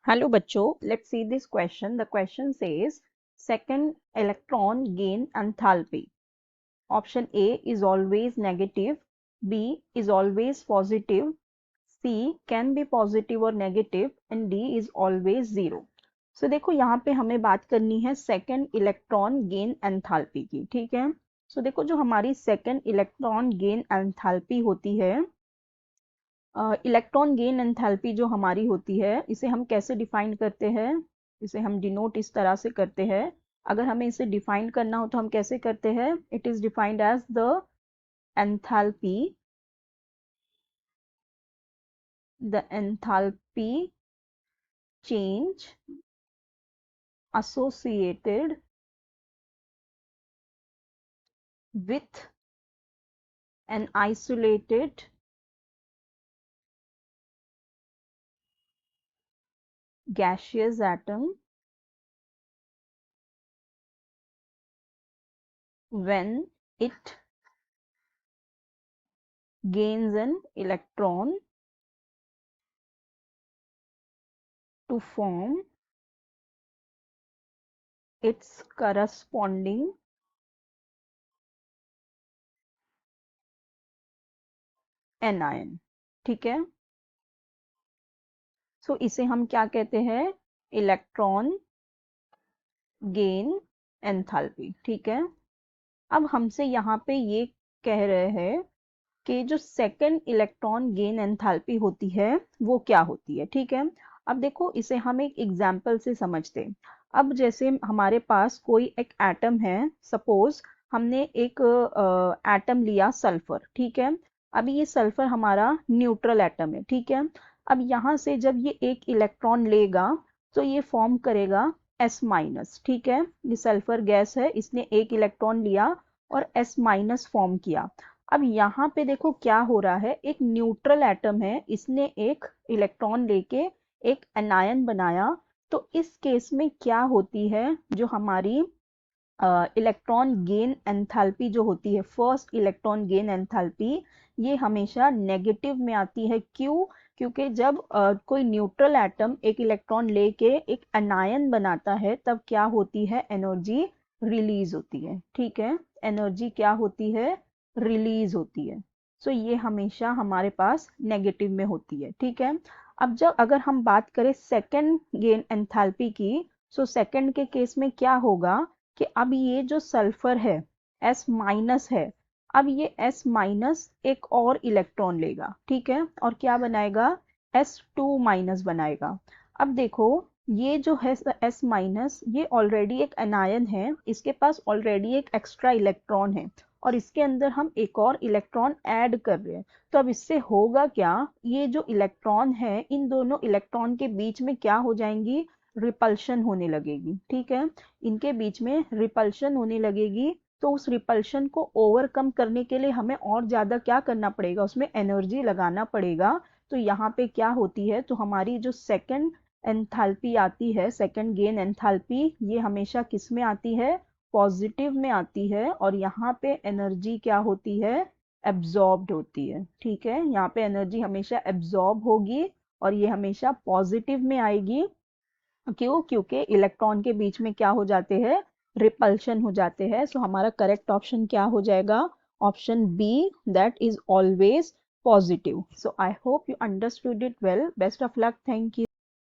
Hello बच्चों, let's see this question. The question says second electron gain enthalpy. Option A is always negative, B is always positive, C can be positive or negative and D is always zero. So देखो यहाँ पे हमें बात करनी है second electron gain enthalpy की, ठीक है। सो देखो जो हमारी सेकेंड इलेक्ट्रॉन गेन एंथैल्पी होती है, इलेक्ट्रॉन गेन एंथैल्पी जो हमारी होती है, इसे हम कैसे डिफाइन करते हैं? इसे हम डिनोट इस तरह से करते हैं। अगर हमें इसे डिफाइन करना हो तो हम कैसे करते हैं? It is defined as the enthalpy change associated with an isolated gaseous atom when it gains an electron to form its corresponding anion, ठीक है। सो इसे हम क्या कहते हैं? इलेक्ट्रॉन गेन एंथैल्पी, ठीक है। अब हमसे यहाँ पे ये कह रहे हैं कि जो सेकंड इलेक्ट्रॉन गेन एंथैल्पी होती है वो क्या होती है, ठीक है। अब देखो इसे हम एक एग्जाम्पल से समझते हैं। अब जैसे हमारे पास कोई एक एटम है, सपोज हमने एक एटम लिया सल्फर, ठीक है। अभी ये सल्फर हमारा न्यूट्रल एटम है, ठीक है। अब यहाँ से जब ये एक इलेक्ट्रॉन लेगा तो ये फॉर्म करेगा S माइनस, ठीक है। ये सल्फर गैस है, इसने एक इलेक्ट्रॉन लिया और S माइनस फॉर्म किया। अब यहाँ पे देखो क्या हो रहा है, एक न्यूट्रल एटम है, इसने एक इलेक्ट्रॉन लेके एक एनायन बनाया। तो इस केस में क्या होती है, जो हमारी इलेक्ट्रॉन गेन एंथैल्पी जो होती है, फर्स्ट इलेक्ट्रॉन गेन एंथैल्पी, ये हमेशा नेगेटिव में आती है। क्यों? क्योंकि जब कोई न्यूट्रल एटम एक इलेक्ट्रॉन लेके एक एनायन बनाता है तब क्या होती है? एनर्जी रिलीज होती है, ठीक है। एनर्जी क्या होती है? रिलीज होती है। सो ये हमेशा हमारे पास नेगेटिव में होती है, ठीक है। अब जब अगर हम बात करें सेकेंड गेन एंथैल्पी की, सो सेकेंड के केस में क्या होगा कि अब ये जो सल्फर है S माइनस है, अब ये S माइनस एक और इलेक्ट्रॉन लेगा, ठीक है, और क्या बनाएगा? S2 माइनस बनाएगा। अब देखो ये जो है S माइनस, ये ऑलरेडी एक एनायन है, इसके पास ऑलरेडी एक एक्स्ट्रा इलेक्ट्रॉन है और इसके अंदर हम एक और इलेक्ट्रॉन ऐड कर रहे हैं। तो अब इससे होगा क्या? ये जो इलेक्ट्रॉन है, इन दोनों इलेक्ट्रॉन के बीच में क्या हो जाएंगी? रिपल्शन होने लगेगी, ठीक है। इनके बीच में रिपल्शन होने लगेगी। तो उस रिपल्शन को ओवरकम करने के लिए हमें और ज़्यादा क्या करना पड़ेगा? उसमें एनर्जी लगाना पड़ेगा। तो यहाँ पे क्या होती है, तो हमारी जो सेकंड एंथैल्पी आती है, सेकंड गेन एंथैल्पी, ये हमेशा किस में आती है? पॉजिटिव में आती है। और यहाँ पे एनर्जी क्या होती है? एब्जॉर्ब्ड होती है, ठीक है। यहाँ पे एनर्जी हमेशा एब्जॉर्ब होगी और ये हमेशा पॉजिटिव में आएगी। क्यों? क्योंकि इलेक्ट्रॉन के बीच में क्या हो जाते हैं? रिपल्शन हो जाते हैं। सो हमारा करेक्ट ऑप्शन क्या हो जाएगा? Option B, that is always positive. So I hope you understood it well. Best of luck. Thank you.